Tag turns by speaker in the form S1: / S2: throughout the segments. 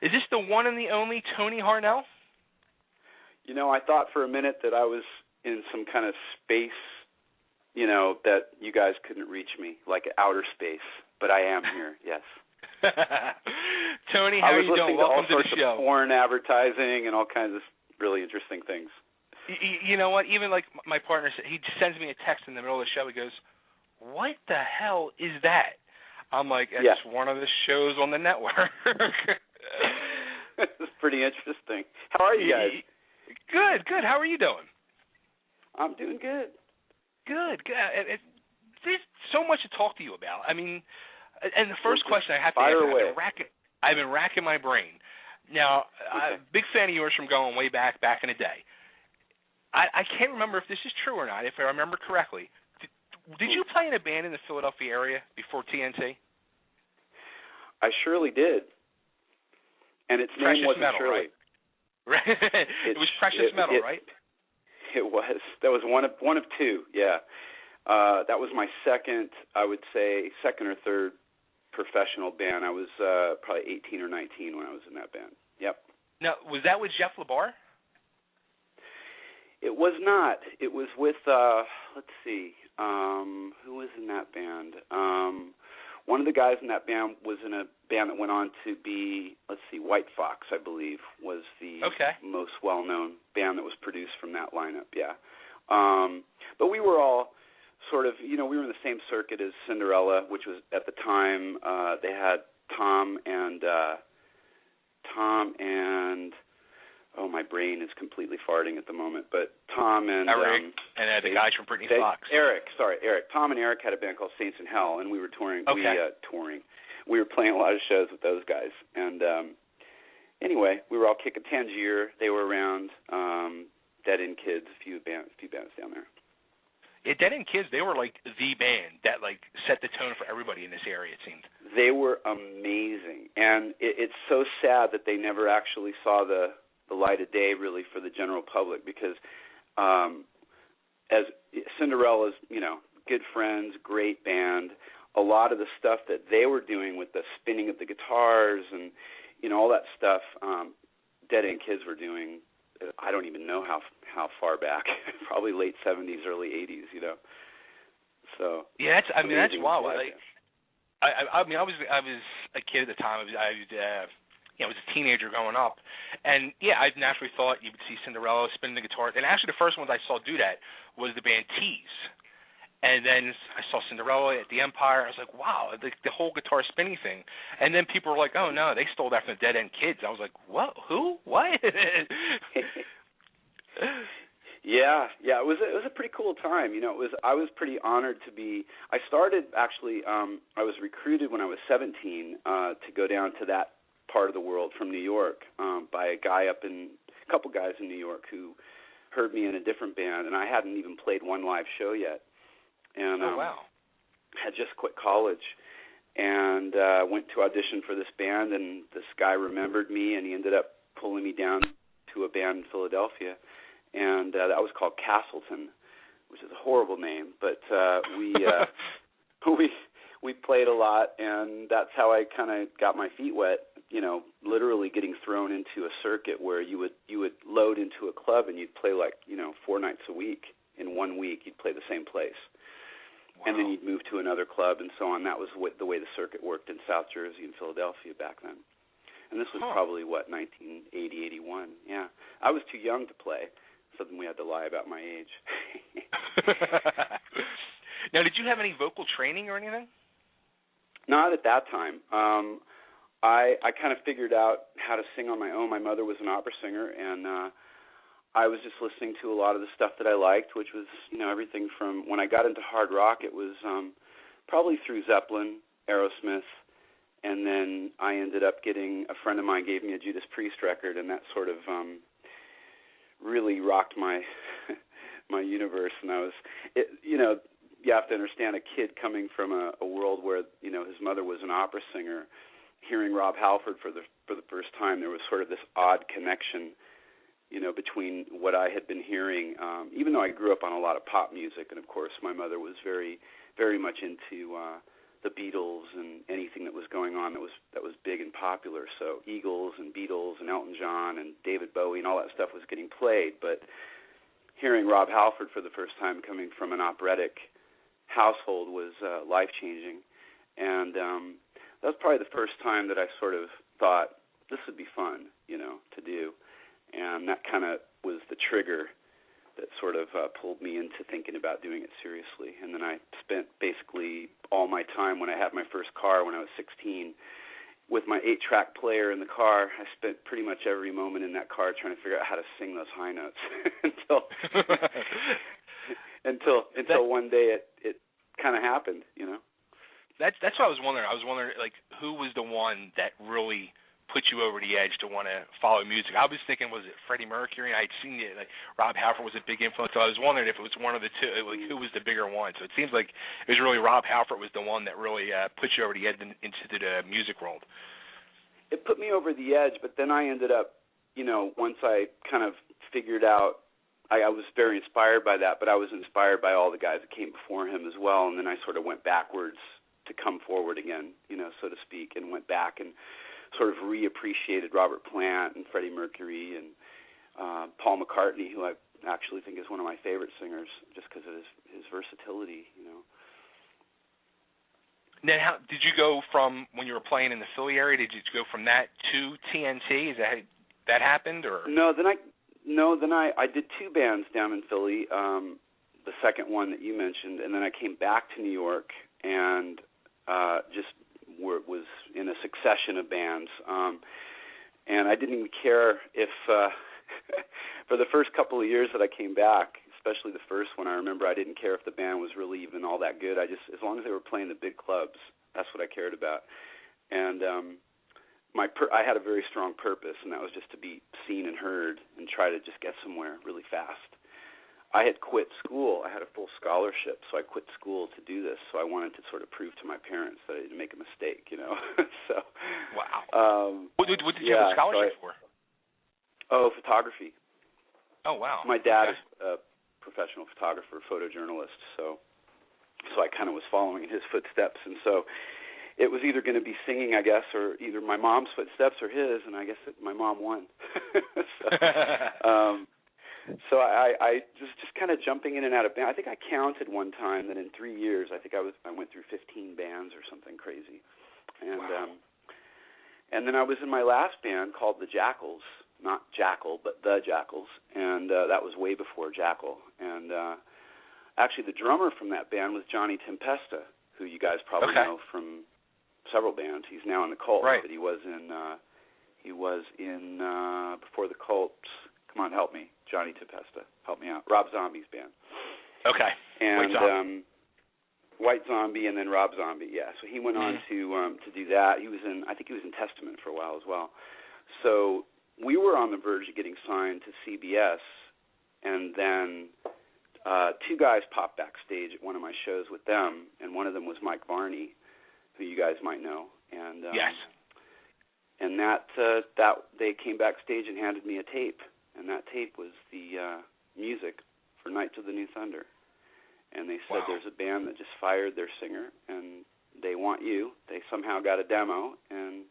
S1: Is this the one and the only Tony Harnell?
S2: You know, I thought for a minute that I was in some kind of space, you know, that you guys couldn't reach me, like outer space. But I am here, yes.
S1: Tony, how are you doing? Welcome to the show.
S2: I was listening to all sorts of porn advertising and all kinds of really interesting things.
S1: You know what? Even like my partner, he sends me a text in the middle of the show. He goes, "What the hell is that?" I'm like, "It's one of the shows on the network."
S2: It's pretty interesting. How are you guys?
S1: Good. How are you doing?
S2: I'm doing good.
S1: Good. There's so much to talk to you about. I mean, and the first question I have to ask, I've been racking my brain. Now, I'm a big fan of yours from going way back in the day. I can't remember if this is true or not. If I remember correctly, did you play in a band in the Philadelphia area before TNT?
S2: I surely did. And its
S1: Precious
S2: name wasn't
S1: Metal,
S2: Shirley.
S1: Right? It was Precious Metal, right?
S2: It was. That was one of two, yeah. That was my second or third professional band. I was probably 18 or 19 when I was in that band. Yep. Now,
S1: was that with Jeff LeBar?
S2: It was not. It was with, let's see, who was in that band? One of the guys in that band was in a band that went on to be, let's see, White Fox, I believe, was the most well-known band that was produced from that lineup, yeah. But we were all sort of, you know, we were in the same circuit as Cinderella, which was at the time, they had Tom and oh, my brain is completely farting at the moment, but Tom and
S1: Eric, and the guys from Britney Fox.
S2: Eric. Tom and Eric had a band called Saints in Hell, and we were touring. We were playing a lot of shows with those guys. And anyway, we were all kicking Tangier. They were around. Dead End Kids, a few bands down there.
S1: Yeah, Dead End Kids, they were like the band that like set the tone for everybody in this area, it seemed.
S2: They were amazing, and it's so sad that they never actually saw the light of day, really, for the general public, because as Cinderella's, you know, good friends, great band, a lot of the stuff that they were doing with the spinning of the guitars and, you know, all that stuff, Dead End Kids were doing, I don't even know how far back, probably late 70s, early 80s, you know. So
S1: yeah, that's wild. I mean, I was a kid at the time. I was a teenager growing up, and yeah, I naturally thought you would see Cinderella spinning the guitar. And actually, the first ones I saw do that was the band Tease, and then I saw Cinderella at the Empire. I was like, wow, the whole guitar spinning thing. And then people were like, oh no, they stole that from the Dead End Kids. I was like, what? Who? What?
S2: Yeah, it was a pretty cool time. You know, I was pretty honored to be. I started actually. I was recruited when I was 17 to go down to that part of the world from New York by a couple guys in New York who heard me in a different band, and I hadn't even played one live show yet. And had just quit college, and went to audition for this band, and this guy remembered me, and he ended up pulling me down to a band in Philadelphia, and that was called Castleton, which is a horrible name, but we played a lot, and that's how I kind of got my feet wet, you know, literally getting thrown into a circuit where you would load into a club and you'd play like, you know, 4 nights a week. In 1 week, you'd play the same place. Wow. And then you'd move to another club and so on. That was the way the circuit worked in South Jersey and Philadelphia back then. And this was probably, 1980, 81. Yeah. I was too young to play, something we had to lie about my age.
S1: Now, did you have any vocal training or anything?
S2: Not at that time. I kind of figured out how to sing on my own. My mother was an opera singer, and I was just listening to a lot of the stuff that I liked, which was, you know, everything from when I got into hard rock, it was probably through Zeppelin, Aerosmith, and then I ended up a friend of mine gave me a Judas Priest record, and that sort of really rocked my my universe. And you know, you have to understand a kid coming from a world where, you know, his mother was an opera singer, hearing Rob Halford for the first time, there was sort of this odd connection, you know, between what I had been hearing, even though I grew up on a lot of pop music, and of course my mother was very, very much into the Beatles and anything that was going on that was big big and popular. So Eagles and Beatles and Elton John and David Bowie and all that stuff was getting played. But hearing Rob Halford for the first time coming from an operatic household was life-changing. And that was probably the first time that I sort of thought, this would be fun, to do. And that kind of was the trigger that sort of pulled me into thinking about doing it seriously. And then I spent basically all my time when I had my first car when I was 16 with my 8-track player in the car. I spent pretty much every moment in that car trying to figure out how to sing those high notes until one day it kind of happened,
S1: That's what I was wondering. I was wondering, like, who was the one that really put you over the edge to want to follow music? I was thinking, was it Freddie Mercury? I'd seen it. Like, Rob Halford was a big influence, so I was wondering if it was one of the two. Like, who was the bigger one? So it seems like it was really Rob Halford was the one that really put you over the edge into the music world.
S2: It put me over the edge, but then I ended up, once I kind of figured out, I was very inspired by that, but I was inspired by all the guys that came before him as well, and then I sort of went backwards to come forward again, so to speak, and went back and sort of reappreciated Robert Plant and Freddie Mercury and Paul McCartney, who I actually think is one of my favorite singers just because of his versatility,
S1: Then how did you go from when you were playing in the Philly area? Did you go from that to TNT? Is that happened, or
S2: no? Then I did 2 bands down in Philly. The second one that you mentioned, and then I came back to New York and was in a succession of bands, and I didn't even care if for the first couple of years that I came back, especially the first one, I remember I didn't care if the band was really even all that good. As long as they were playing the big clubs, that's what I cared about. And I had a very strong purpose, and that was just to be seen and heard and try to just get somewhere really fast. I had quit school. I had a full scholarship, so I quit school to do this. So I wanted to sort of prove to my parents that I didn't make a mistake, So
S1: wow. What did you have a scholarship for?
S2: Oh, photography.
S1: Oh, wow.
S2: My dad is a professional photographer, photojournalist, so I kind of was following in his footsteps, and so it was either going to be singing, I guess, or either my mom's footsteps or his, and I guess my mom won. So I just kind of jumping in and out of band. I think I counted one time that in 3 years, I think I went through 15 bands or something crazy, and
S1: wow.
S2: And then I was in my last band called the Jackals, not Jackal, but the Jackals, and that was way before Jackal. And actually, the drummer from that band was Johnny Tempesta, who you guys probably know from several bands. He's now in the Cult,
S1: right.
S2: But he was in before the Cult. Come on, help me, Johnny Tempesta, help me out. Rob Zombie's band.
S1: Okay.
S2: And White Zombie, and then Rob Zombie. Yeah. So he went on to do that. I think he was in Testament for a while as well. So we were on the verge of getting signed to CBS, and then 2 guys popped backstage at one of my shows with them, and one of them was Mike Varney, who you guys might know. And
S1: yes.
S2: And that they came backstage and handed me a tape, and that tape was the music for Knights of the New Thunder. And they said, wow, there's a band that just fired their singer, and they want you. They somehow got a demo, and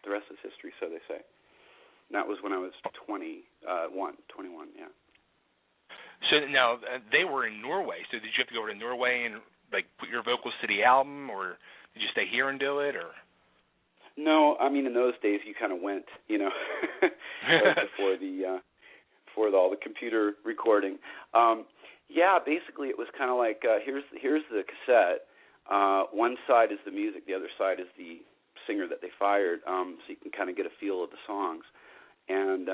S2: the rest is history, so they say. And that was when I was 21, yeah.
S1: So now they were in Norway. So did you have to go to Norway and like put your vocals to the album, or did you stay here and do it, or?
S2: No, I mean in those days you kind of went, before all the computer recording. Yeah, basically it was kind of like here's the cassette. One side is the music, the other side is the singer that they fired, so you can kind of get a feel of the songs. And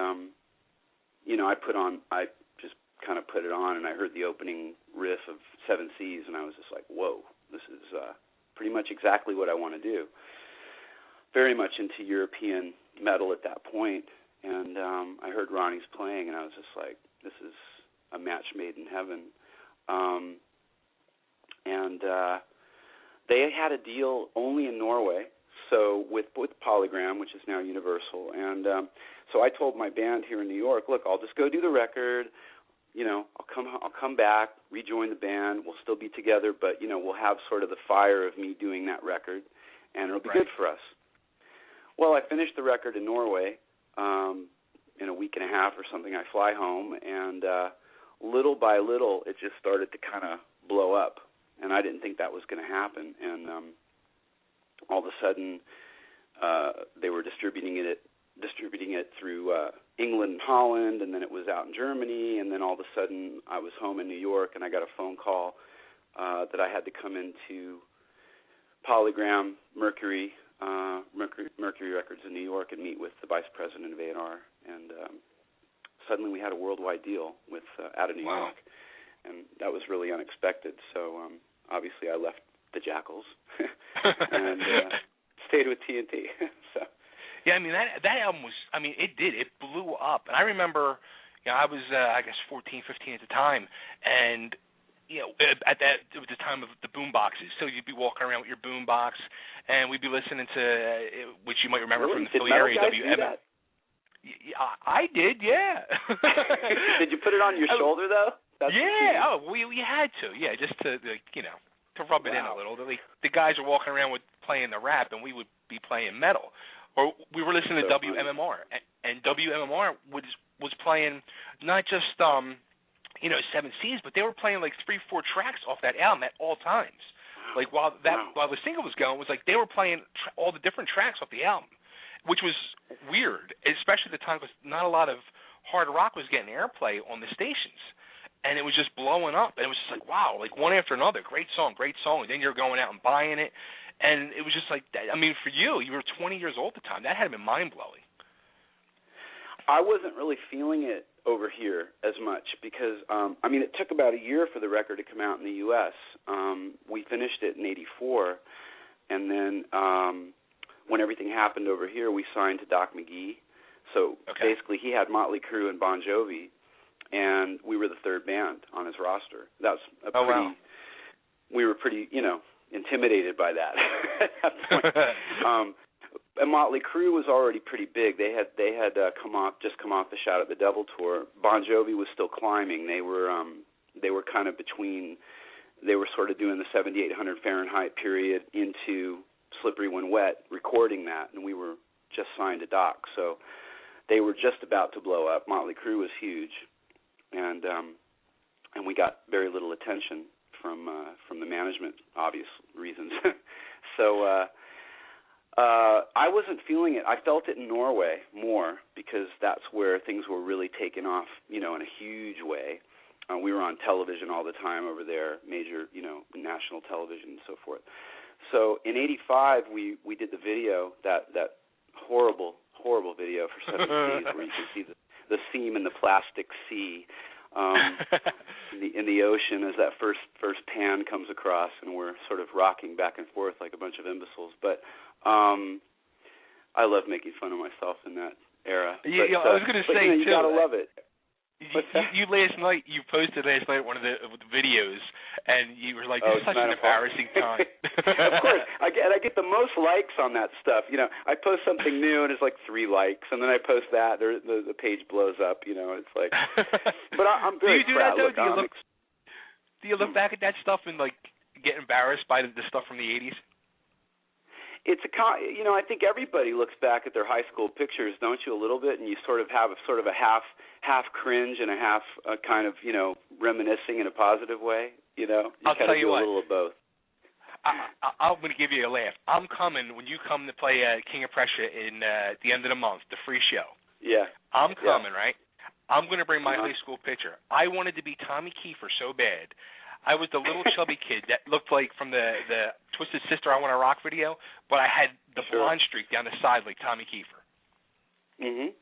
S2: I just kind of put it on, and I heard the opening riff of Seven Seas, and I was just like, whoa, this is pretty much exactly what I want to do. Very much into European metal at that point, and I heard Ronnie's playing, and I was just like, this is a match made in heaven. And they had a deal only in Norway, so with Polygram, which is now Universal, and so I told my band here in New York, look, I'll just go do the record. I'll come back, rejoin the band. We'll still be together, but we'll have sort of the fire of me doing that record, and it'll be good for us. Well, I finished the record in Norway in a week and a half or something. I fly home, and little by little, it just started to kind of blow up, and I didn't think that was going to happen. And all of a sudden, they were distributing it through England and Holland, and then it was out in Germany, and then all of a sudden I was home in New York, and I got a phone call that I had to come into Polygram Mercury Records in New York and meet with the vice president of A&R, and suddenly we had a worldwide deal with out of New York, and that was really unexpected. So obviously I left the Jackals and stayed with TNT. So.
S1: Yeah, I mean that album was. I mean, it blew up, and I remember, I was I guess 14, 15 at the time, and at that it was the time of the boom boxes. So you'd be walking around with your boom box, and we'd be listening to which you might remember from the Philly area.
S2: That?
S1: I did, yeah.
S2: Did you put it on your shoulder though? That's
S1: we had to, just to to rub it in a little. The guys are walking around with playing the rap, and we would be playing metal. Or we were listening to WMMR, and WMMR was playing not just Seven Seas, but they were playing like 3-4 tracks off that album at all times. Like while the single was going, it was like they were playing all the different tracks off the album, which was weird, especially at the time because not a lot of hard rock was getting airplay on the stations, and it was just blowing up. And it was just like wow, like one after another, great song, and then you're going out and buying it. And it was just like, I mean, for you were 20 years old at the time. That had been mind-blowing.
S2: I wasn't really feeling it over here as much because, it took about a year for the record to come out in the U.S. We finished it in '84, and then when everything happened over here, we signed to Doc McGee. So basically he had Motley Crue and Bon Jovi, and we were the third band on his roster. That was we were pretty, intimidated by that at that point. And Motley Crue was already pretty big. They had come off the Shout at the Devil tour. Bon Jovi was still climbing. They were kind of between. They were sort of doing the 7800 Fahrenheit period into Slippery When Wet, recording that, and we were just signed to Doc. So they were just about to blow up. Motley Crue was huge, and we got very little attention from the management, obvious reasons. So I wasn't feeling it. I felt it in Norway more because that's where things were really taking off, in a huge way. We were on television all the time over there, major, national television and so forth. So in '85, we did the video, that horrible video for 7 Seas where you can see the seam in the plastic sea. In the ocean as that first pan comes across, and we're sort of rocking back and forth like a bunch of imbeciles. But I love making fun of myself in that era.
S1: I was going to say
S2: you
S1: too.
S2: You gotta love it.
S1: You posted last night one of the videos, and you were like, "This is such an embarrassing time."
S2: Of course, I get the most likes on that stuff. I post something new, and it's like 3 likes, and then I post that, the page blows up. It's like, but I'm very proud.
S1: Do you look back at that stuff and like get embarrassed by the stuff from the '80s?
S2: It's I think everybody looks back at their high school pictures, don't you, a little bit, and you sort of have a half cringe and a half kind of, reminiscing in a positive way,
S1: I'll tell you what.
S2: A little of both.
S1: I'm going to give you a laugh. I'm coming when you come to play King of Prussia in the end of the month, the free show.
S2: Yeah.
S1: I'm coming, right? I'm going to bring my high school picture. I wanted to be Tommy Kiefer so bad. I was the little chubby kid that looked like from the Twisted Sister I Want to Rock video, but I had the blonde streak down the side like Tommy Kiefer.
S2: Mm-hmm.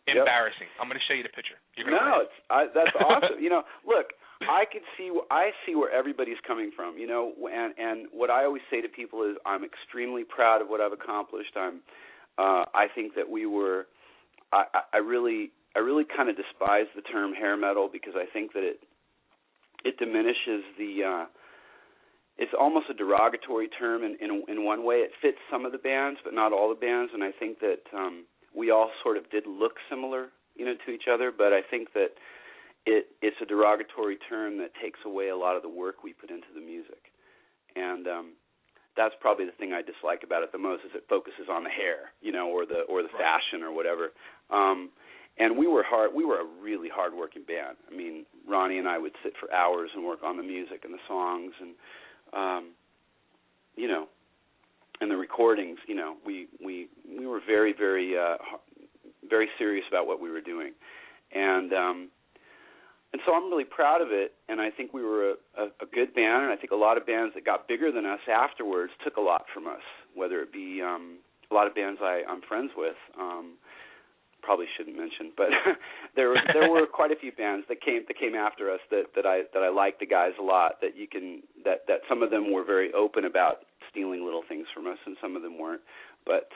S1: Embarrassing. I'm going to show you the picture.
S2: That's awesome. Look, I see where everybody's coming from. And what I always say to people is I'm extremely proud of what I've accomplished. I think that we were. I really kind of despise the term hair metal because I think that it diminishes it's almost a derogatory term in one way. It fits some of the bands, but not all the bands, and I think that we all sort of did look similar, to each other, but I think that it's a derogatory term that takes away a lot of the work we put into the music. And that's probably the thing I dislike about it the most, is it focuses on the hair, or the fashion or whatever. And we were a really hard-working band. I mean, Ronnie and I would sit for hours and work on the music and the songs, and and the recordings. We were very, very, very serious about what we were doing, and so I'm really proud of it. And I think we were a good band, and I think a lot of bands that got bigger than us afterwards took a lot from us. Whether it be a lot of bands I'm friends with. Probably shouldn't mention, but there were quite a few bands that came after us that I liked the guys a lot. That some of them were very open about stealing little things from us, and some of them weren't. But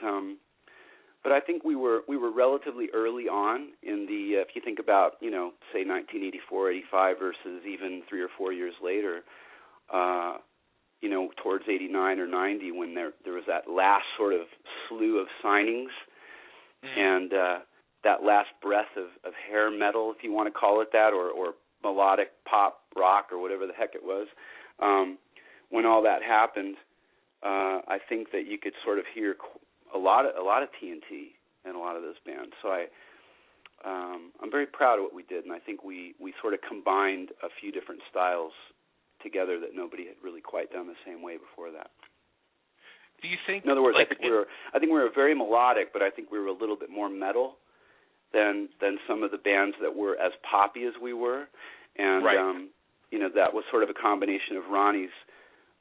S2: I think we were relatively early on in the. If you think about say 1984, 85 versus even 3 or 4 years later, towards 89 or 90, when there was that last sort of slew of signings, and that last breath of hair metal, if you want to call it that, or melodic pop rock or whatever the heck it was. When all that happened, I think that you could sort of hear a lot of TNT in a lot of those bands. So I'm very proud of what we did, and I think we sort of combined a few different styles together that nobody had really quite done the same way before that.
S1: Do you think?
S2: In other words, I think we were very melodic, but I think we were a little bit more metal than some of the bands that were as poppy as we were, and
S1: right.
S2: That was sort of a combination of Ronnie's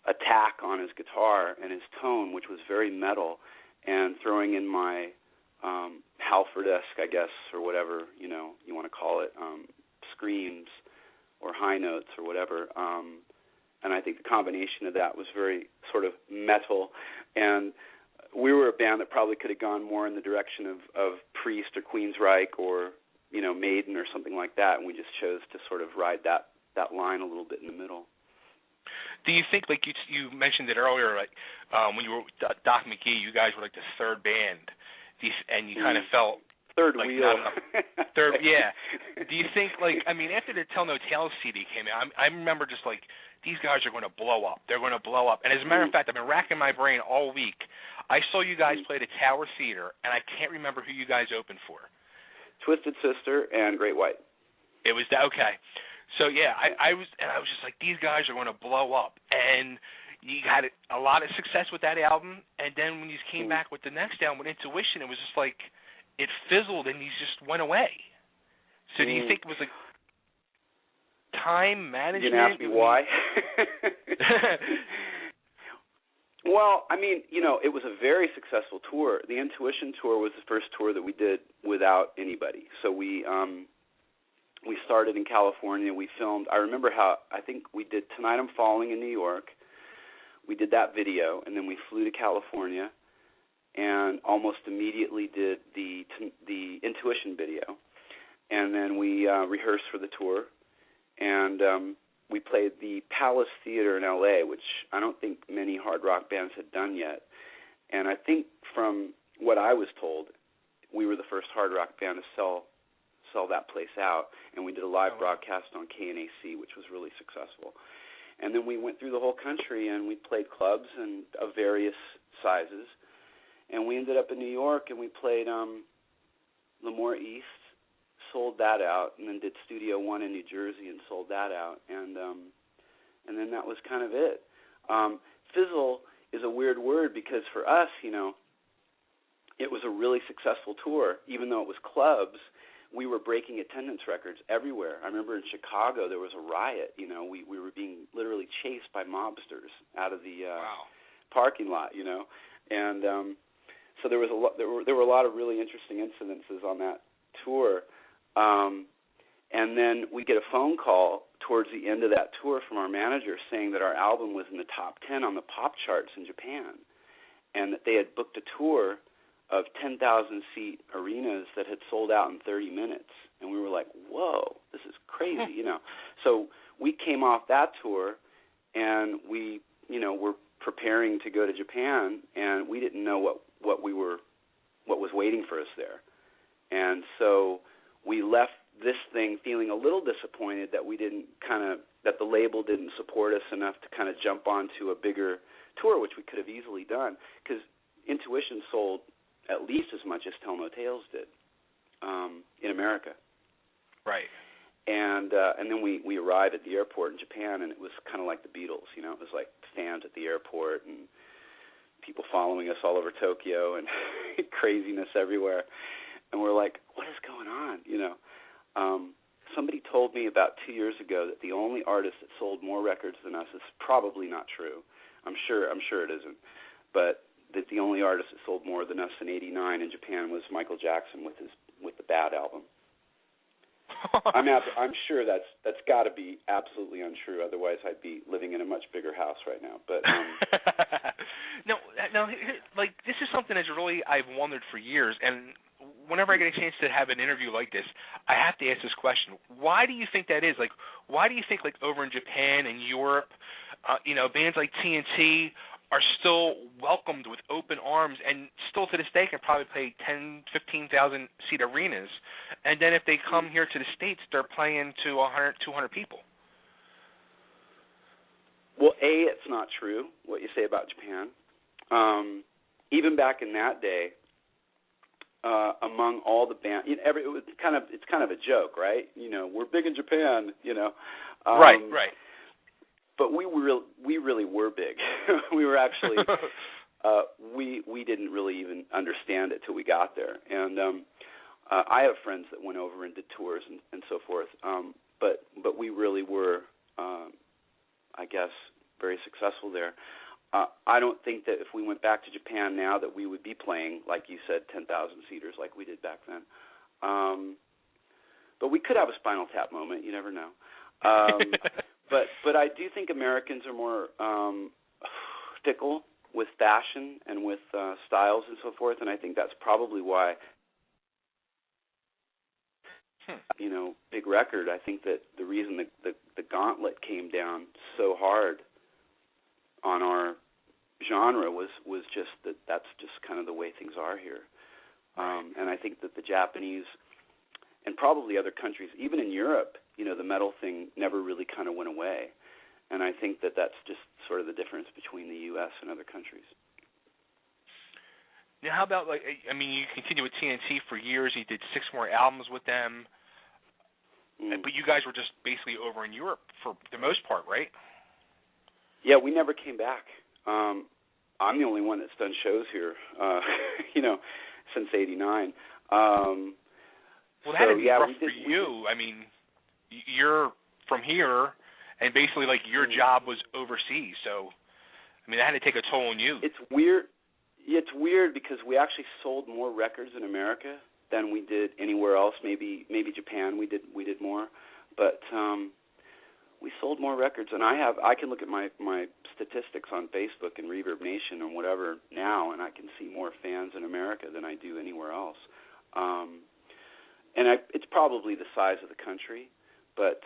S2: attack on his guitar and his tone, which was very metal, and throwing in my Halford-esque, I guess, or whatever you want to call it, screams or high notes or whatever. And I think the combination of that was very sort of metal. And we were a band that probably could have gone more in the direction of Priest or Queensryche or, Maiden or something like that, and we just chose to sort of ride that line a little bit in the middle.
S1: Do you think, like you mentioned it earlier, like when you were with Doc McGee, you guys were like the third band, and you kind of felt
S2: third
S1: like
S2: wheel.
S1: Third, yeah. Do you think, after the Tell No Tales CD came out, I remember just like, these guys are going to blow up. They're going to blow up. And as a matter of fact, I've been racking my brain all week. I saw you guys play the Tower Theater, and I can't remember who you guys opened for.
S2: Twisted Sister and Great White.
S1: It was that, okay. So yeah, I was just like, these guys are going to blow up, and you had a lot of success with that album. And then when you came back with the next album, with Intuition, it was just like it fizzled and these just went away. So do you think it was like time management?
S2: You didn't ask me why. Well, I mean, it was a very successful tour. The Intuition tour was the first tour that we did without anybody. So we started in California. We filmed. I remember I think we did Tonight I'm Falling in New York. We did that video, and then we flew to California, and almost immediately did the Intuition video, and then we rehearsed for the tour, and we played the Palace Theater in L.A., which I don't think many hard rock bands had done yet, and I think from what I was told, we were the first hard rock band to sell that place out, and we did a live broadcast on KNAC, which was really successful. And then we went through the whole country, and we played clubs of various sizes, and we ended up in New York, and we played Lemoore East, sold that out, and then did Studio One in New Jersey and sold that out, and then that was kind of it. Fizzle is a weird word because for us, it was a really successful tour, even though it was clubs. We were breaking attendance records everywhere. I remember in Chicago there was a riot. We were being literally chased by mobsters out of the parking lot. And so there was there were a lot of really interesting incidences on that tour. And then we get a phone call towards the end of that tour from our manager saying that our album was in the top 10 on the pop charts in Japan, and that they had booked a tour of 10,000-seat arenas that had sold out in 30 minutes. And we were like, whoa, this is crazy, So we came off that tour, and we, were preparing to go to Japan, and we didn't know what was waiting for us there. And so we left this thing feeling a little disappointed that we didn't that the label didn't support us enough to kind of jump onto a bigger tour, which we could have easily done, because Intuition sold at least as much as Tell No Tales did in America.
S1: Right.
S2: And then we arrived at the airport in Japan, and it was kind of like the Beatles, you know. It was like fans at the airport and people following us all over Tokyo and craziness everywhere. And we're like, what is going on, you know? Somebody told me about 2 years ago that the only artist that sold more records than us is probably not true. I'm sure it isn't. But that the only artist that sold more than us in '89 in Japan was Michael Jackson with the Bad album. I'm sure that's got to be absolutely untrue. Otherwise, I'd be living in a much bigger house right now. But
S1: no, like this is something that's really I've wondered for years, and whenever I get a chance to have an interview like this, I have to ask this question: why do you think that is? Like, why do you think like over in Japan and Europe, bands like TNT are still welcomed with open arms, and still to this day can probably play 10, 15,000 seat arenas, and then if they come here to the States, they're playing to 100, 200 people?
S2: Well, it's not true what you say about Japan. Even back in that day, among all the bands, it's kind of a joke, right? You know, we're big in Japan, you know.
S1: Right.
S2: But we really were big. We were actually we didn't really even understand it till we got there. And I have friends that went over and did tours and so forth. But we really were, I guess, very successful there. I don't think that if we went back to Japan now that we would be playing, like you said, 10,000 seaters like we did back then. But we could have a Spinal Tap moment. You never know. But I do think Americans are more fickle with fashion and with styles and so forth, and I think that's probably why, big record. I think that the reason the gauntlet came down so hard on our genre was just that's just kind of the way things are here. And I think that the Japanese and probably other countries, even in Europe, the metal thing never really kind of went away. And I think that that's just sort of the difference between the U.S. and other countries.
S1: Now, how about, you continued with TNT for years. You did 6 more albums with them. But you guys were just basically over in Europe for the most part, right?
S2: Yeah, we never came back. I'm the only one that's done shows here, since '89.
S1: Well, that had to be rough for you. You're from here, and basically, your job was overseas. So, that had to take a toll on you.
S2: It's weird. It's weird because we actually sold more records in America than we did anywhere else. Maybe Japan we did more, but we sold more records. And I can look at my statistics on Facebook and Reverb Nation or whatever now, and I can see more fans in America than I do anywhere else. And it's probably the size of the country, but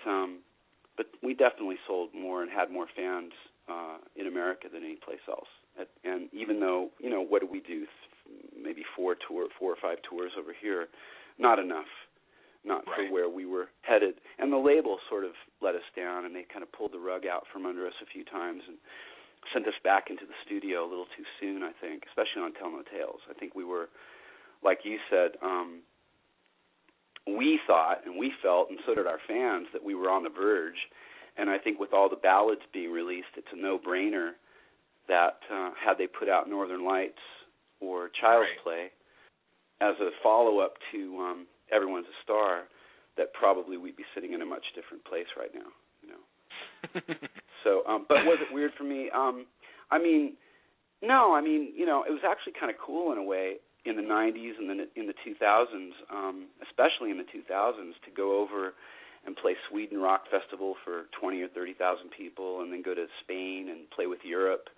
S2: we definitely sold more and had more fans in America than any place else. And even though, what do we do? Maybe 4 or 5 tours over here, not enough, not
S1: right.
S2: for where we were headed. And the label sort of let us down, and they kind of pulled the rug out from under us a few times and sent us back into the studio a little too soon, I think, especially on Tell No Tales. I think we were, like you said, we thought and we felt, and so did our fans, that we were on the verge. And I think with all the ballads being released, it's a no-brainer that had they put out Northern Lights or Child's
S1: right.
S2: Play as a follow-up to Everyone's a Star, that probably we'd be sitting in a much different place right now. So, but was it weird for me? No. It was actually kind of cool in a way in the 90s and then in the 2000s, especially in the 2000s, to go over and play Sweden Rock Festival for 20 or 30,000 people, and then go to Spain and play with Europe,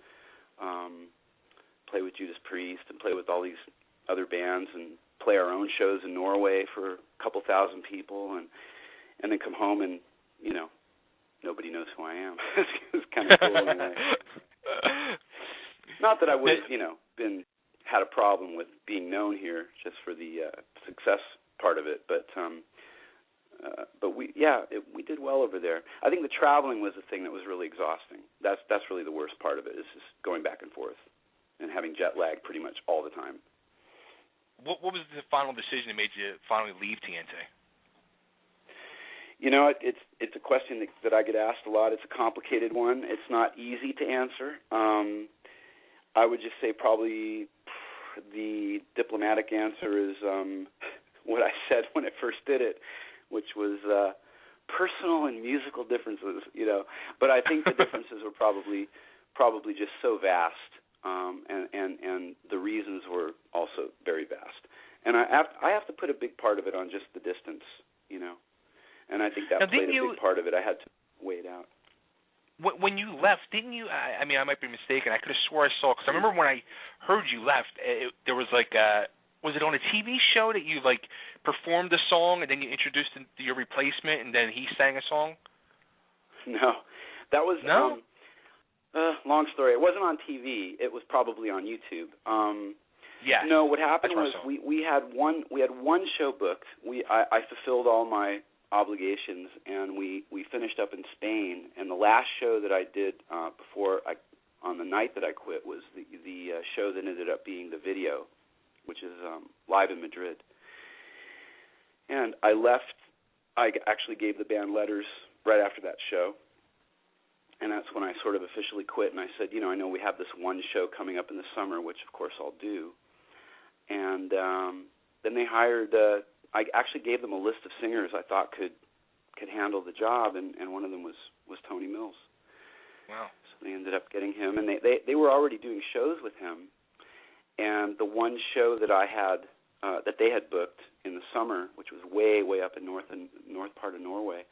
S2: play with Judas Priest, and play with all these other bands, and play our own shows in Norway for a couple thousand people, and then come home and, nobody knows who I am. It's kind of cool in a way. Not that I would have, had a problem with being known here just for the success part of it, but but we did well over there. I think the traveling was the thing that was really exhausting. That's really the worst part of it, is just going back and forth and having jet lag pretty much all the time.
S1: What was the final decision that made you finally leave TNT?
S2: You know, it's a question that I get asked a lot. It's a complicated one. It's not easy to answer. I would just say probably the diplomatic answer is what I said when I first did it, which was personal and musical differences, you know. But I think the differences were probably just so vast, and the reasons were also very vast. And I have to put a big part of it on just the distance, you know. And I think that played a big part of it. I had to weigh it out.
S1: When you left, didn't you? I mean, I might be mistaken. I could have swore I saw, because I remember when I heard you left, there was like was it on a TV show that you like performed a song and then you introduced your replacement and then he sang a song? No,
S2: that was long story. It wasn't on TV. It was probably on YouTube.
S1: Yeah.
S2: No, what happened was we had one show booked. I fulfilled all my obligations, and we finished up in Spain. And the last show that I did on the night that I quit was the show that ended up being the video, which is live in Madrid. And I left. I actually gave the band letters right after that show, and that's when I sort of officially quit. And I said, I know we have this one show coming up in the summer, which of course I'll do. And then they hired. I actually gave them a list of singers I thought could handle the job, and one of them was Tony Mills.
S1: Wow.
S2: So they ended up getting him, and they were already doing shows with him. And the one show that I had that they had booked in the summer, which was way up in north part of Norway,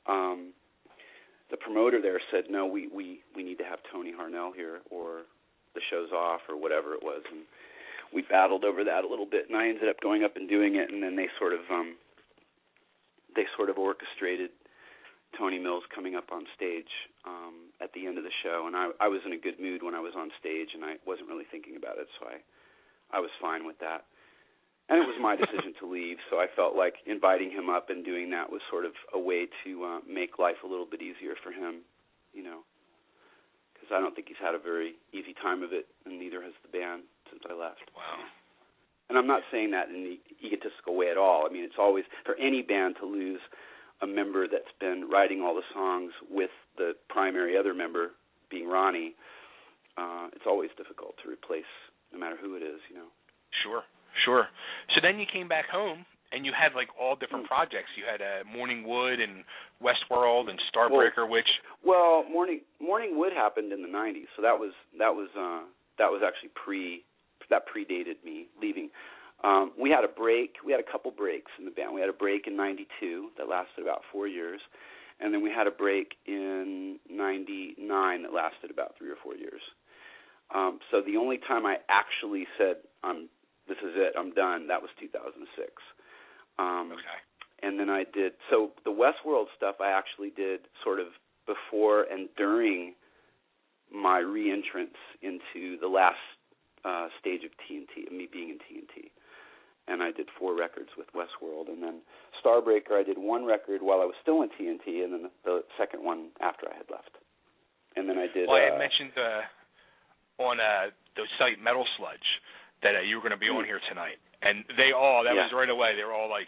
S2: the promoter there said, no, we need to have Tony Harnell here, or the show's off, or whatever it was. And we battled over that a little bit, and I ended up going up and doing it. And then they sort of orchestrated Tony Mills coming up on stage at the end of the show. And I was in a good mood when I was on stage, and I wasn't really thinking about it, so I was fine with that. And it was my decision to leave, so I felt like inviting him up and doing that was sort of a way to make life a little bit easier for him, because I don't think he's had a very easy time of it, and neither has the band since I left.
S1: Wow.
S2: And I'm not saying that in the egotistical way at all. I mean, it's always, for any band to lose a member that's been writing all the songs with the primary other member being Ronnie, it's always difficult to replace, no matter who it is,
S1: Sure. So then you came back home, and you had like all different projects. You had Morning Wood and Westworld and Starbreaker,
S2: Morning Wood happened in the '90s, so that was actually predated me leaving. We had a break. We had a couple breaks in the band. We had a break in '92 that lasted about 4 years, and then we had a break in '99 that lasted about 3 or 4 years. So the only time I actually said, this is it, I'm done, that was 2006.
S1: Okay.
S2: And then I did, so the Westworld stuff I actually did sort of before and during my re-entrance into the last stage of TNT, me being in TNT. And I did 4 records with Westworld. And then Starbreaker, I did 1 record while I was still in TNT, and then the second one after I had left. And then I did...
S1: Well, I mentioned on the site Metal Sludge that you were going to be on here tonight. And was right away, they were all like,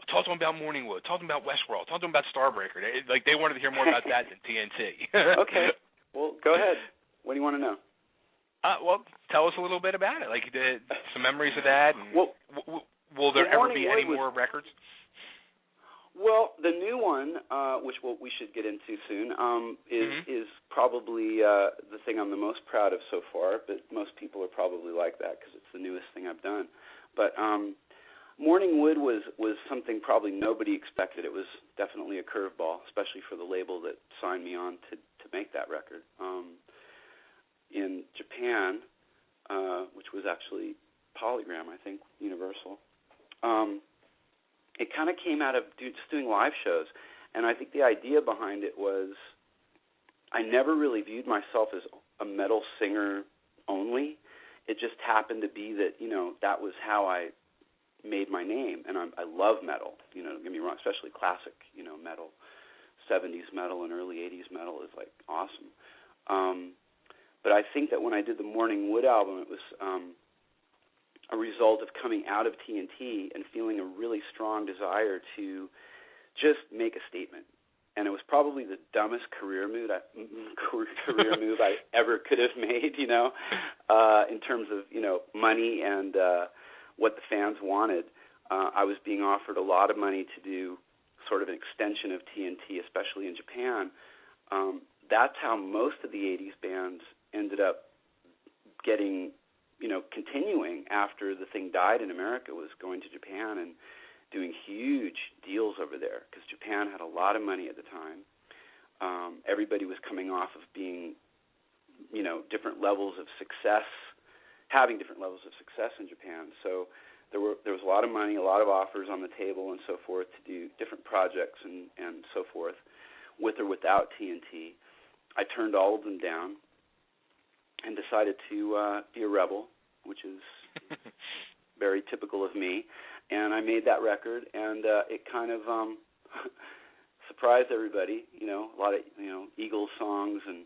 S1: talk to them about Morning Wood, talk to them about Westworld, talk to them about Starbreaker. They wanted to hear more about that than TNT.
S2: Okay. Well, go ahead. What do you want to know?
S1: Well, tell us a little bit about it, like some memories of that. And will there ever be any more records?
S2: Well, the new one, which we should get into soon, is probably the thing I'm the most proud of so far, but most people are probably like that because it's the newest thing I've done. But Morning Wood was something probably nobody expected. It was definitely a curveball, especially for the label that signed me on to make that record. In Japan, which was actually Polygram, I think, Universal, it kind of came out of just doing live shows. And I think the idea behind it was I never really viewed myself as a metal singer only. It just happened to be that, that was how I made my name. And I love metal. Don't get me wrong, especially classic, metal. 70s metal and early 80s metal is like awesome. But I think that when I did the Morning Wood album, it was a result of coming out of TNT and feeling a really strong desire to just make a statement. And it was probably the dumbest career move I ever could have made, in terms of, money and what the fans wanted. I was being offered a lot of money to do sort of an extension of TNT, especially in Japan. That's how most of the 80s bands ended up getting, continuing after the thing died in America, was going to Japan and doing huge deals over there, because Japan had a lot of money at the time. Everybody was coming off of being, different levels of success, having different levels of success in Japan. So there was a lot of money, a lot of offers on the table and so forth to do different projects and so forth, with or without TNT. I turned all of them down and decided to be a rebel, which is very typical of me. And I made that record, and it kind of surprised everybody. A lot of Eagles songs and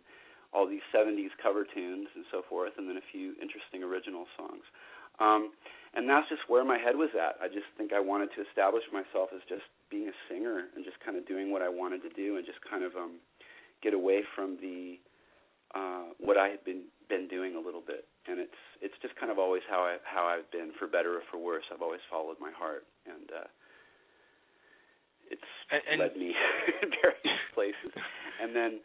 S2: all these 70s cover tunes and so forth, and then a few interesting original songs. And that's just where my head was at. I just think I wanted to establish myself as just being a singer and just kind of doing what I wanted to do, and just kind of get away from the what I had been doing a little bit. And it's just kind of always how I've been, for better or for worse. I've always followed my heart, and it's led me various places. And then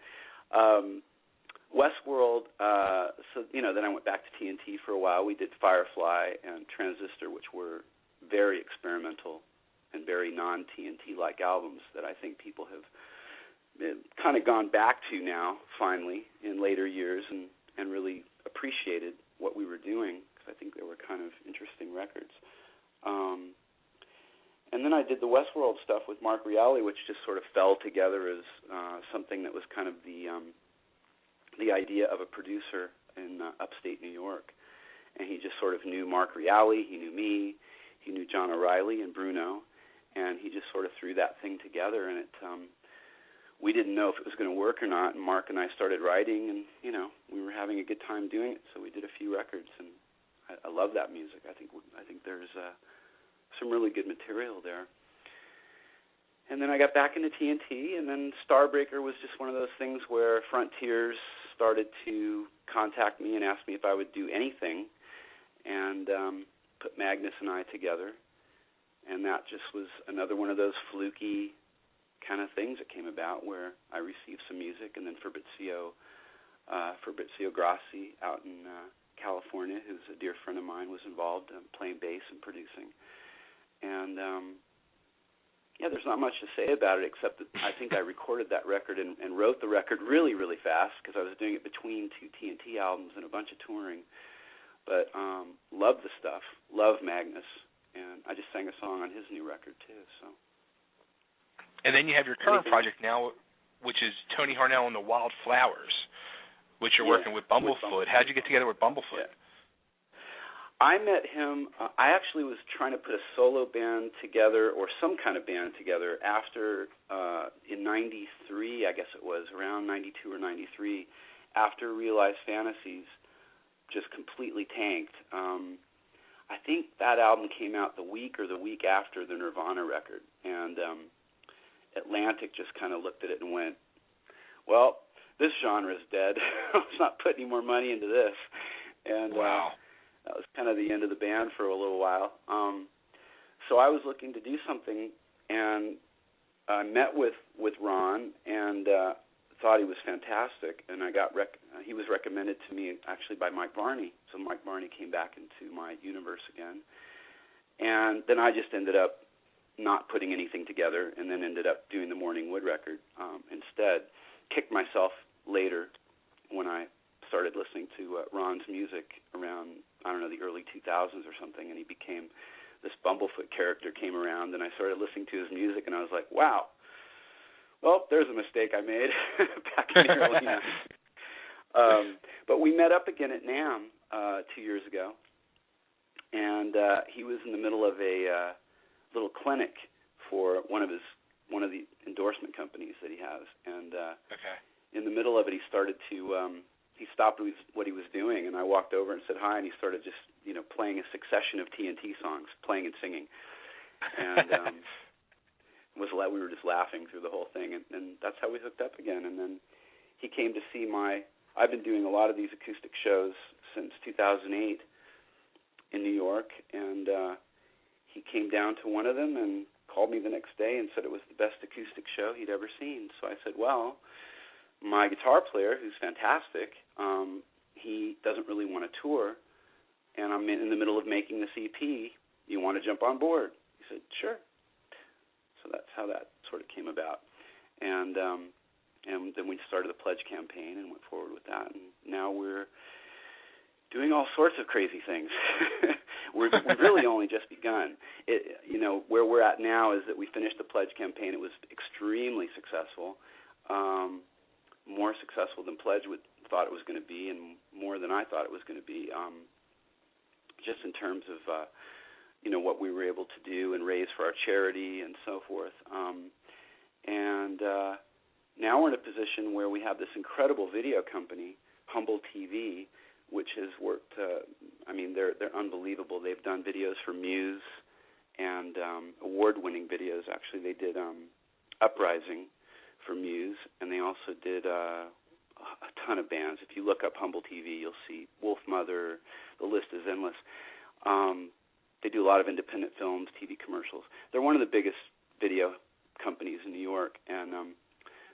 S2: Westworld. So then I went back to TNT for a while. We did Firefly and Transistor, which were very experimental and very non-TNT-like albums that I think people have kind of gone back to now, finally, in later years, and really appreciated what we were doing, because I think they were kind of interesting records. And then I did the Westworld stuff with Mark Reale, which just sort of fell together as something that was kind of the idea of a producer in upstate New York. And he just sort of knew Mark Reale, he knew me, he knew John O'Reilly and Bruno, and he just sort of threw that thing together, and it we didn't know if it was going to work or not, and Mark and I started writing, and, we were having a good time doing it, so we did a few records, and I love that music. I think there's some really good material there. And then I got back into TNT, and then Starbreaker was just one of those things where Frontiers started to contact me and ask me if I would do anything, and put Magnus and I together, and that just was another one of those fluky kind of things that came about, where I received some music, and then Fabrizio Grassi out in California, who's a dear friend of mine, was involved playing bass and producing. And there's not much to say about it, except that I think I recorded that record and wrote the record really, really fast, because I was doing it between two TNT albums and a bunch of touring. But love the stuff, love Magnus, and I just sang a song on his new record too. So.
S1: And then you have your current project now, which is Tony Harnell and the Wild Flowers, which you're working with Bumblefoot. How'd you get together with Bumblefoot?
S2: Yeah. I met him, I actually was trying to put a solo band together, or some kind of band together, after, in 93, I guess it was, around 92 or 93, after Realized Fantasies just completely tanked. I think that album came out the week or the week after the Nirvana record, and Atlantic just kind of looked at it and went, well, this genre is dead. Let's not put any more money into this. And
S1: wow.
S2: That was kind of the end of the band for a little while. So I was looking to do something, and I met with Ron and thought he was fantastic. And he was recommended to me actually by Mike Varney. So Mike Varney came back into my universe again. And then I just ended up not putting anything together, and then ended up doing the Morning Wood record instead. Kicked myself later when I started listening to Ron's music around, I don't know, the early 2000s or something, and he became, this Bumblefoot character came around, and I started listening to his music, and I was like, wow, well, there's a mistake I made back in the early 90s. But we met up again at NAMM 2 years ago, and he was in the middle of a little clinic for one of the endorsement companies that he has, and in the middle of it, he started to he stopped what he was doing, and I walked over and said hi, and he started just playing a succession of TNT songs, playing and singing, and we were just laughing through the whole thing, and that's how we hooked up again. And then he came to see I've been doing a lot of these acoustic shows since 2008 in New York, and he came down to one of them and called me the next day and said it was the best acoustic show he'd ever seen. So I said, well, my guitar player, who's fantastic, he doesn't really want to tour, and I'm in the middle of making this EP. You want to jump on board? He said, sure. So that's how that sort of came about. And then we started the Pledge campaign and went forward with that. And now we're doing all sorts of crazy things. We've really only just begun. Where we're at now is that we finished the Pledge campaign. It was extremely successful, more successful than Pledge thought it was going to be, and more than I thought it was going to be, just in terms of what we were able to do and raise for our charity and so forth. Now we're in a position where we have this incredible video company, Humble TV, which has worked. They're unbelievable. They've done videos for Muse and award-winning videos. Actually, they did Uprising for Muse, and they also did a ton of bands. If you look up Humble TV, you'll see Wolf Mother. The list is endless. They do a lot of independent films, TV commercials. They're one of the biggest video companies in New York, and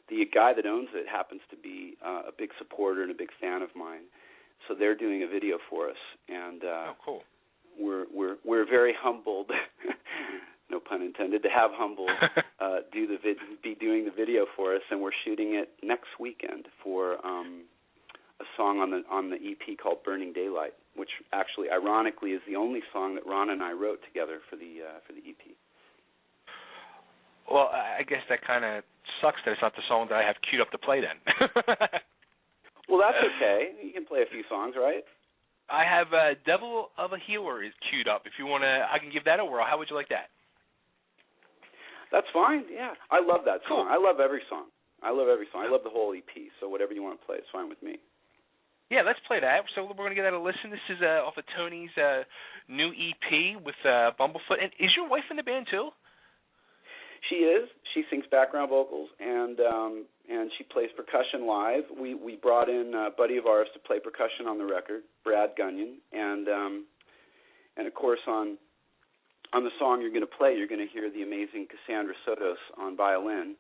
S2: the guy that owns it happens to be a big supporter and a big fan of mine. So they're doing a video for us, and
S1: cool.
S2: We're very humbled, no pun intended, to have Humble be doing the video for us, and we're shooting it next weekend for a song on the EP called Burning Daylight, which actually, ironically, is the only song that Ron and I wrote together for the EP.
S1: Well, I guess that kind of sucks that it's not the song that I have queued up to play then.
S2: Well, that's okay. You can play a few songs, right?
S1: I have Devil of a Healer is queued up. If you want to, I can give that a whirl. How would you like that?
S2: That's fine, yeah. I love that song.
S1: Cool.
S2: I love every song. I love the whole EP, so whatever you want to play is fine with me.
S1: Yeah, let's play that. So we're going to give that a listen. This is off of Tony's new EP with Bumblefoot. And is your wife in the band too?
S2: She is. She sings background vocals, and she plays percussion live. We brought in a buddy of ours to play percussion on the record, Brad Gunyon, and of course on the song you're going to play, you're going to hear the amazing Cassandra Sotos on violin,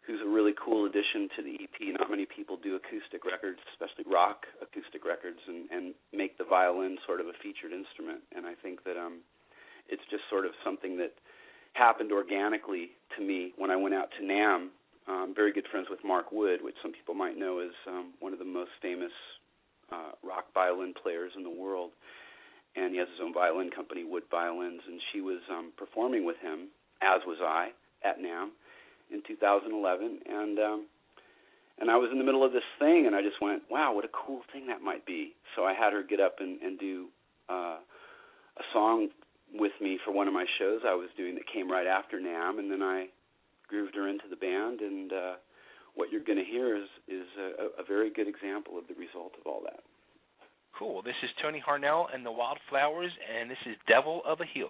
S2: who's a really cool addition to the EP. Not many people do acoustic records, especially rock acoustic records, and make the violin sort of a featured instrument. And I think that it's just sort of something that happened organically to me when I went out to NAMM. I'm very good friends with Mark Wood, which some people might know is one of the most famous rock violin players in the world. And he has his own violin company, Wood Violins, and she was performing with him, as was I, at NAMM in 2011. And I was in the middle of this thing, and I just went, wow, what a cool thing that might be. So I had her get up and do a song with me for one of my shows I was doing that came right after NAMM, and then I grooved her into the band, and what you're going to hear is a very good example of the result of all that.
S1: Cool. This is Tony Harnell and the Wildflowers, and this is Devil of a Healer.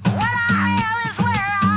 S3: Where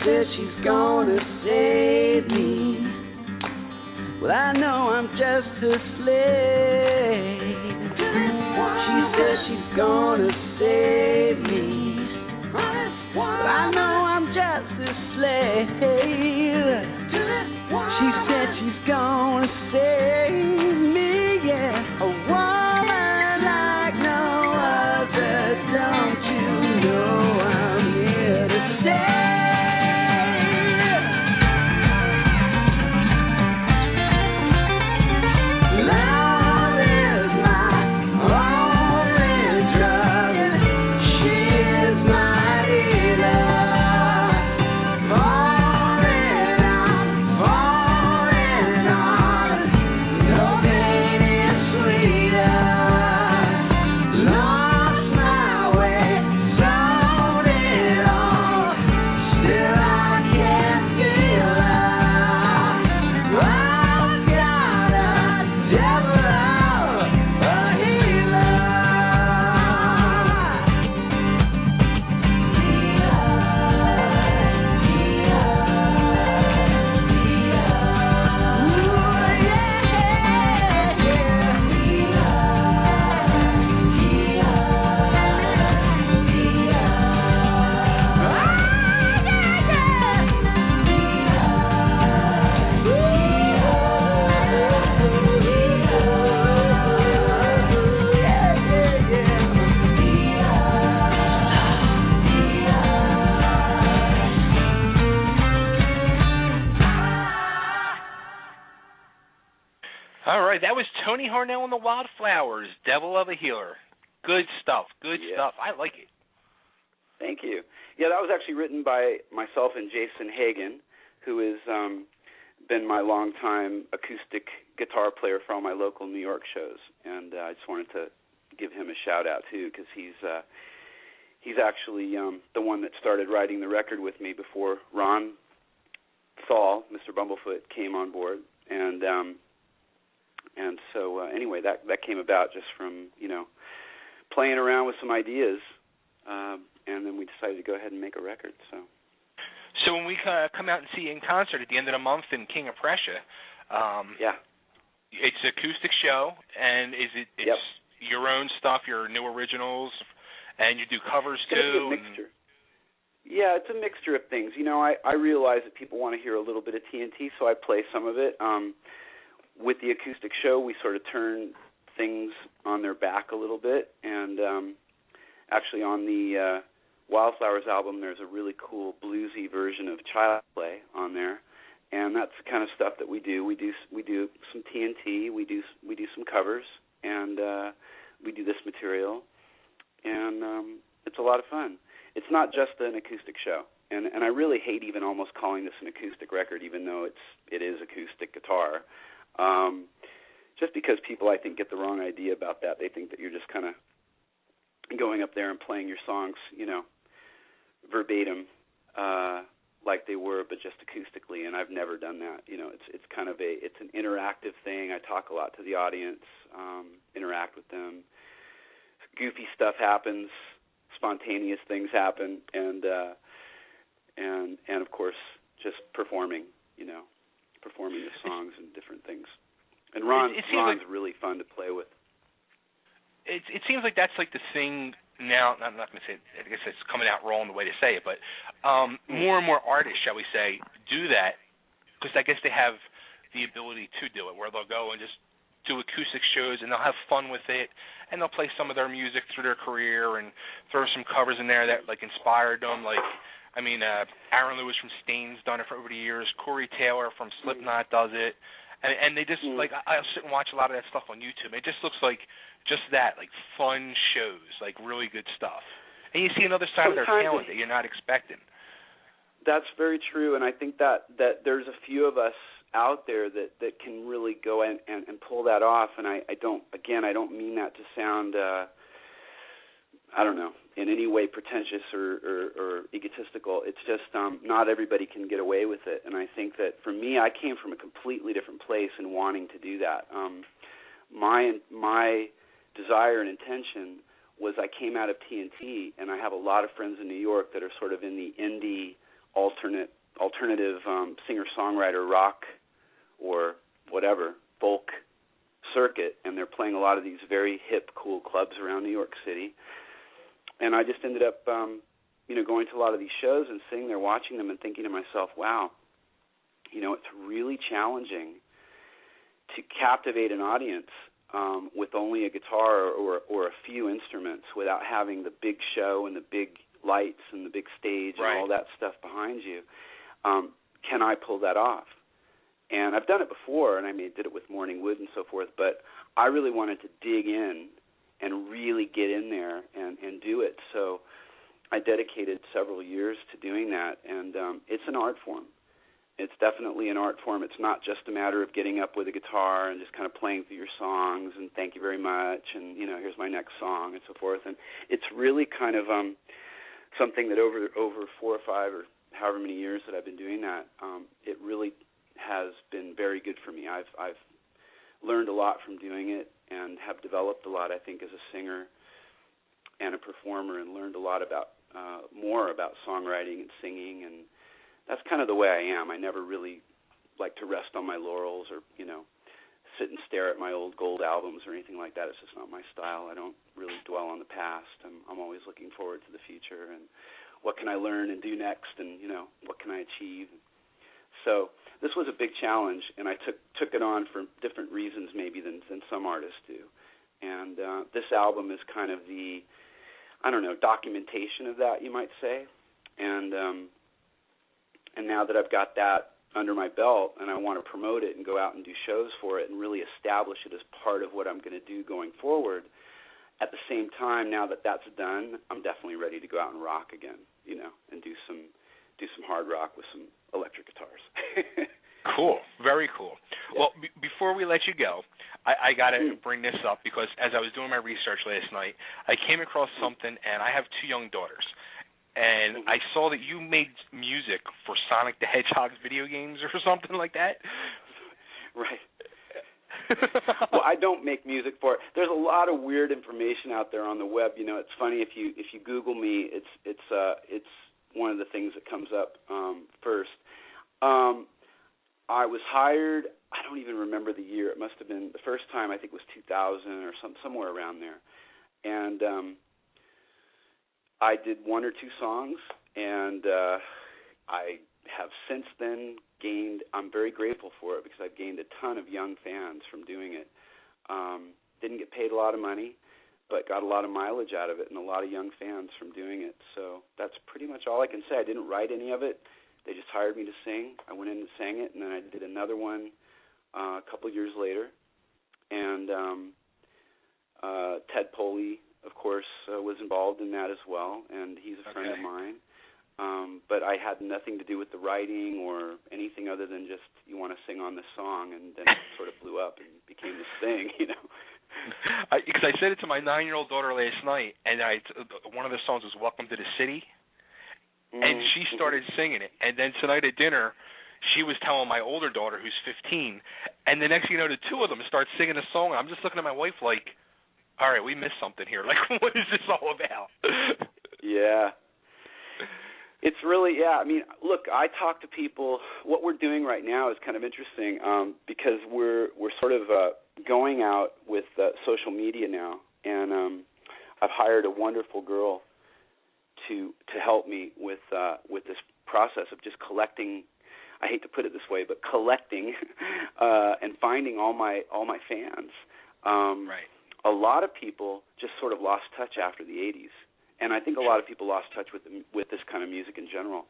S3: says she's gonna save me. Well, I know I'm just a slave. She says she's gonna save me. But I know I'm just a slave. She said she's gonna save me, yeah. A woman like no other. Don't you know I'm here to stay? Love is my only drug, and she is my healer. Falling on, no pain is sweeter. Lost my way, sold it all, still I can't feel her. I've got a devil of a healer.
S1: All right, that was Tony Harnell and the Wildflowers, Devil of a Healer. Good stuff, good stuff. I like it.
S2: Thank you. Yeah, that was actually written by myself and Jason Hagen, who has been my longtime acoustic guitar player for all my local New York shows. And I just wanted to give him a shout-out, too, because he's actually the one that started writing the record with me before Ron Saul, Mr. Bumblefoot, came on board. And so anyway, that came about just from, playing around with some ideas, and then we decided to go ahead and make a record. So
S1: when we come out and see you in concert at the end of the month in King of Prussia, it's an acoustic show, and it's your own stuff, your new originals, and you do covers too?
S2: It's a mixture. Yeah, it's a mixture of things. I realize that people want to hear a little bit of TNT, so I play some of it. With the acoustic show, we sort of turn things on their back a little bit, and actually on the Wildflowers album, there's a really cool bluesy version of Child Play on there, and that's the kind of stuff that we do. We do some TNT, we do some covers, and we do this material, and it's a lot of fun. It's not just an acoustic show, and I really hate even almost calling this an acoustic record, even though it is acoustic guitar. Just because people, I think, get the wrong idea about that. They think that you're just kind of going up there and playing your songs, verbatim, like they were, but just acoustically. And I've never done that. It's kind of it's an interactive thing. I talk a lot to the audience, interact with them. Goofy stuff happens, spontaneous things happen, and of course, just performing. Performing the songs and different things. And Ron's really fun to play with.
S1: It seems like that's like the thing now. I'm not going to say, I guess it's coming out wrong the way to say it, but more and more artists, shall we say, do that because I guess they have the ability to do it, where they'll go and just do acoustic shows and they'll have fun with it, and they'll play some of their music through their career and throw some covers in there that like inspired them, like Aaron Lewis from Stain's done it for over the years. Corey Taylor from Slipknot does it. And they just, I'll sit and watch a lot of that stuff on YouTube. It just looks like just that, like fun shows, like really good stuff. And you see another side of their talent that you're not expecting.
S2: That's very true, and I think that there's a few of us out there that can really go and pull that off. And I don't mean that to sound in any way pretentious or egotistical. It's just not everybody can get away with it. And I think that for me, I came from a completely different place in wanting to do that. My desire and intention was I came out of TNT, and I have a lot of friends in New York that are sort of in the indie alternate alternative singer-songwriter rock or whatever, folk circuit, and they're playing a lot of these very hip, cool clubs around New York City. And I just ended up, going to a lot of these shows and sitting there watching them and thinking to myself, wow, it's really challenging to captivate an audience with only a guitar or a few instruments without having the big show and the big lights and the big stage and all that stuff behind you. Can I pull that off? And I've done it before, and I did it with Morning Wood and so forth, but I really wanted to dig in and really get in there and do it. So I dedicated several years to doing that, and it's an art form. It's definitely an art form. It's not just a matter of getting up with a guitar and just kind of playing through your songs and thank you very much and, here's my next song and so forth. And it's really kind of something that over 4 or 5 or however many years that I've been doing that, it really has been very good for me. I've learned a lot from doing it and have developed a lot, I think, as a singer and a performer, and learned a lot about more about songwriting and singing, and that's kind of the way I am. I never really like to rest on my laurels or, sit and stare at my old gold albums or anything like that. It's just not my style. I don't really dwell on the past. I'm always looking forward to the future and what can I learn and do next, and, what can I achieve. So this was a big challenge, and I took it on for different reasons maybe than some artists do. And this album is kind of the, documentation of that, you might say. And now that I've got that under my belt and I want to promote it and go out and do shows for it and really establish it as part of what I'm going to do going forward, at the same time, now that that's done, I'm definitely ready to go out and rock again, and do some hard rock with some electric guitars.
S1: Cool. Very cool.
S2: Yeah.
S1: Well, before we let you go, I got to bring this up because as I was doing my research last night, I came across something, and I have 2 young daughters, and I saw that you made music for Sonic the Hedgehog's video games or something like that.
S2: Right. Well, I don't make music for it. There's a lot of weird information out there on the web. It's funny if you Google me, it's one of the things that comes up first. I was hired. I don't even remember the year. It must have been the first time. I think was 2000 or somewhere around there. And I did 1 or 2 songs, and I have since then gained. I'm very grateful for it because I've gained a ton of young fans from doing it. Didn't get paid a lot of money, but got a lot of mileage out of it and a lot of young fans from doing it. So that's pretty much all I can say. I didn't write any of it. They just hired me to sing. I went in and sang it, and then I did another one a couple years later. And Ted Poley, of course, was involved in that as well, and he's a friend of mine. But I had nothing to do with the writing or anything other than just, you want to sing on this song, and then it sort of blew up and became this thing,
S1: Because I said it to my 9-year-old daughter last night, and one of the songs was Welcome to the City, and she started singing it. And then tonight at dinner, she was telling my older daughter, who's 15, and the next thing you know, the 2 of them start singing a song. I'm just looking at my wife like, all right, we missed something here. Like, what is this all about?
S2: Yeah. It's really, look, I talk to people. What we're doing right now is kind of interesting because we're sort of going out with social media now, and I've hired a wonderful girl to help me with this process of just collecting. I hate to put it this way, but collecting and finding all my fans.
S1: Right.
S2: A lot of people just sort of lost touch after the 80s. And I think a lot of people lost touch with this kind of music in general.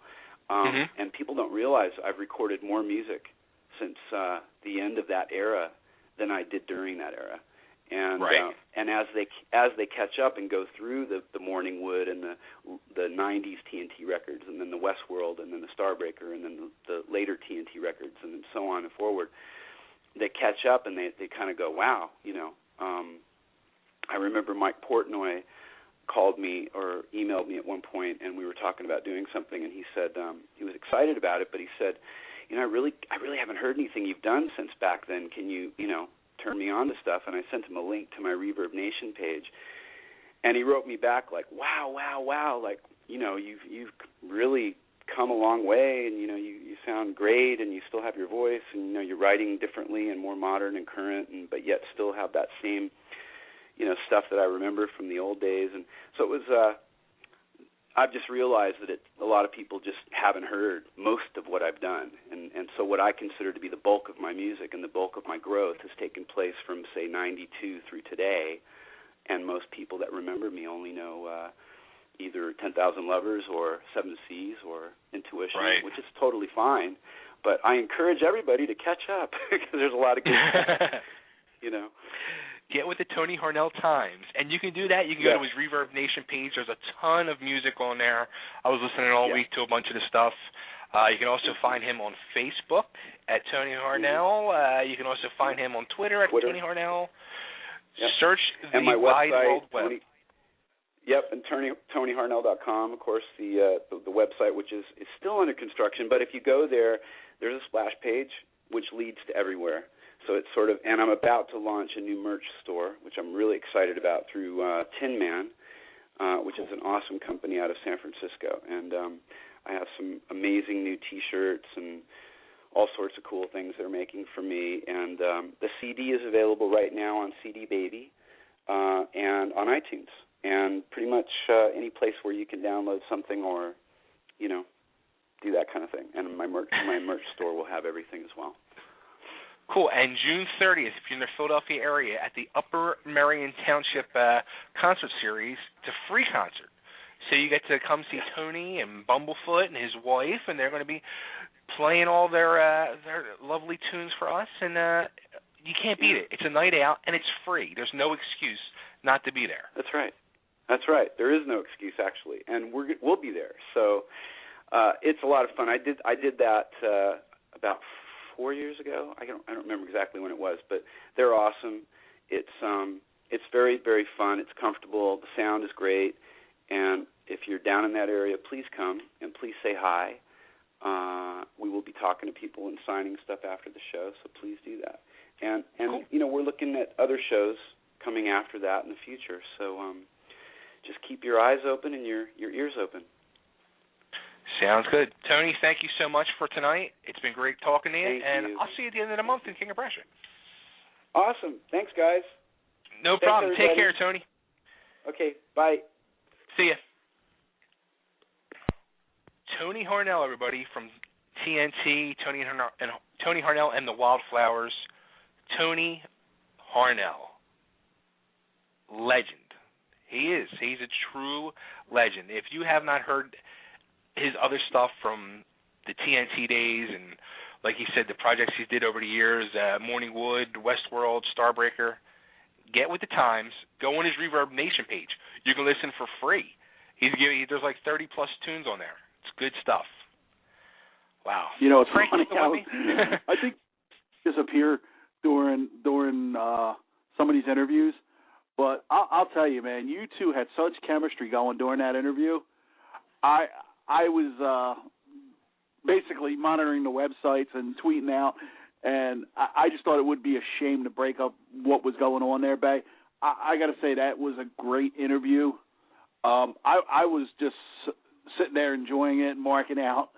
S2: And people don't realize I've recorded more music since the end of that era than I did during that era. And and as they catch up and go through the Morning Wood and the 90s TNT records, and then the Westworld, and then the Starbreaker, and then the later TNT records, and then so on and forward, they catch up and they kind of go, wow, I remember Mike Portnoy called me or emailed me at one point, and we were talking about doing something, and he said he was excited about it, but he said, I really haven't heard anything you've done since back then. Can you, turn me on to stuff? And I sent him a link to my Reverb Nation page, and he wrote me back like, wow, like, you've really come a long way, and you sound great, and you still have your voice, and you're writing differently and more modern and current, but yet still have that same stuff that I remember from the old days. And so it was. I've just realized that a lot of people just haven't heard most of what I've done, and so what I consider to be the bulk of my music and the bulk of my growth has taken place from, say, 92 through today, and most people that remember me only know either 10,000 Lovers or Seven Seas or Intuition,
S1: right,
S2: which is totally fine, but I encourage everybody to catch up because there's a lot of good stuff,
S1: Get with the Tony Harnell Times, and you can do that. You can go to his Reverb Nation page. There's a ton of music on there. I was listening all week to a bunch of the stuff. You can also find him on Facebook at Tony Harnell. You can also find him on Twitter at Tony Harnell. Yep. Search the wide world web.
S2: And TonyHarnell.com, of course, the website, which is still under construction. But if you go there, there's a splash page which leads to everywhere. So it's sort of, and I'm about to launch a new merch store, which I'm really excited about, through Tin Man, which is an awesome company out of San Francisco. And I have some amazing new T-shirts and all sorts of cool things they're making for me. And the CD is available right now on CD Baby and on iTunes, and pretty much any place where you can download something or, do that kind of thing. And my merch store will have everything as well.
S1: Cool. And June 30th, if you're in the Philadelphia area, at the Upper Merion Township concert series, it's a free concert. So you get to come see Tony and Bumblefoot and his wife, and they're going to be playing all their lovely tunes for us, and you can't beat it. It's a night out, and it's free. There's no excuse not to be there.
S2: That's right. There is no excuse, actually, and we'll be there. So it's a lot of fun. I did that about 4 years ago. I don't remember exactly when it was, but they're awesome. It's very, very fun. It's comfortable. The sound is great. And if you're down in that area, please come and please say hi. We will be talking to people and signing stuff after the show, so please do that. And
S1: cool.
S2: We're looking at other shows coming after that in the future. So just keep your eyes open and your ears open.
S1: Sounds good. Tony, thank you so much for tonight. It's been great talking to you,
S2: Thank you.
S1: I'll see you at the end of the month in King of Prussia.
S2: Awesome. Thanks, guys.
S1: No problem.
S2: Everybody.
S1: Take care, Tony.
S2: Okay, bye.
S1: See ya. Tony Harnell, everybody, from TNT, Tony Harnell and the Wildflowers. Tony Harnell. Legend. He is. He's a true legend. If you have not heard his other stuff from the TNT days, and like he said, the projects he did over the years, Morningwood, Westworld, Starbreaker, get with the times. Go on his Reverb Nation page. You can listen for free. There's like 30-plus tunes on there. It's good stuff. Wow.
S4: It's
S1: Frank,
S4: funny
S1: how
S4: I think disappear during some of these interviews, but I'll tell you, man, you two had such chemistry going during that interview. I was basically monitoring the websites and tweeting out, and I just thought it would be a shame to break up what was going on there, Bay. I got to say that was a great interview. I was just sitting there enjoying it and marking out.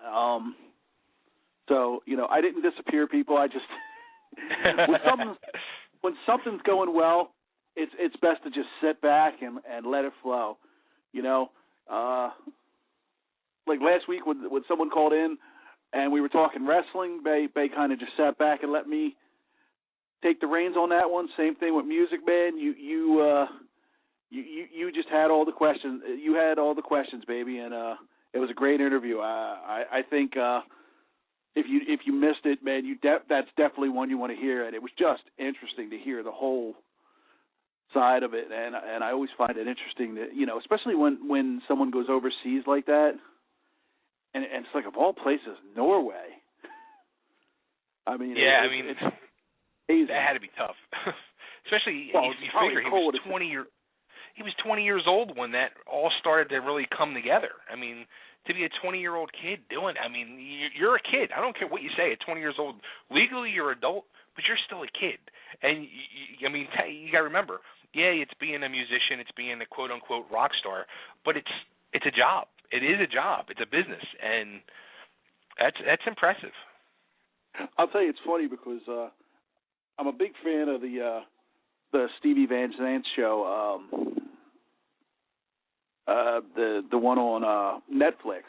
S4: So, I didn't disappear, people. I just when something's going well, it's best to just sit back and let it flow. Like last week when someone called in and we were talking wrestling, Bay kind of just sat back and let me take the reins on that one. Same thing with music, man. You just had all the questions. You had all the questions, baby, and it was a great interview. I think if you missed it, man, that's definitely one you want to hear, and it was just interesting to hear the whole side of it. And I always find it interesting that especially when someone goes overseas like that. And it's like, of all places, Norway.
S1: It's
S4: amazing.
S1: That had to be tough. Especially,
S4: well,
S1: you figure he was 20 years old when that all started to really come together. I mean, to be a 20-year-old kid doing it, you're a kid. I don't care what you say at 20 years old. Legally, you're an adult, but you're still a kid. And, you got to remember, it's being a musician, it's being a quote-unquote rock star, but it's a job. It is a job. It's a business, and That's impressive.
S4: I'll tell you, it's funny because I'm a big fan of the Stevie Van Zandt show, the one on Netflix,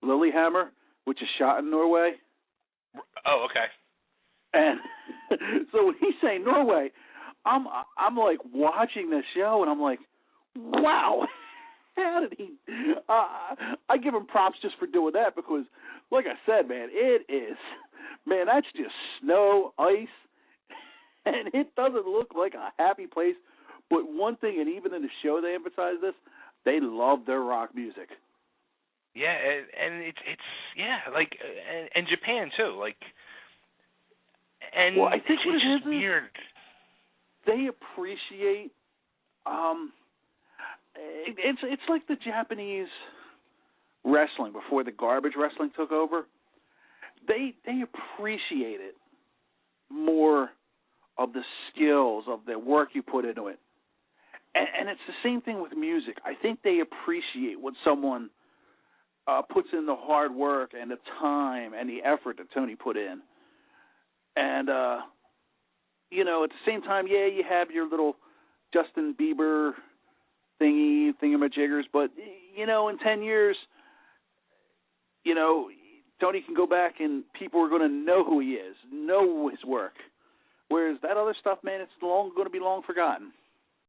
S4: Lilyhammer, which is shot in Norway.
S1: Oh, okay.
S4: And so when he's saying Norway, I'm like watching the show, and I'm like, wow, how did he? I give him props just for doing that because, like I said, man, that's just snow, ice, and it doesn't look like a happy place. But one thing, and even in the show they emphasize this, they love their rock music.
S1: Yeah, and it's like, and Japan too, like, and
S4: well, I think
S1: it's
S4: just
S1: weird.
S4: They appreciate. It's like the Japanese wrestling before the garbage wrestling took over. They appreciate it more of the skills of the work you put into it, and it's the same thing with music. I think they appreciate when someone puts in the hard work and the time and the effort that Tony put in, and at the same time, yeah, you have your little Justin Bieber thingamajiggers, but in 10 years, Tony can go back and people are going to know who he is, know his work. Whereas that other stuff, man, it's going to be long forgotten.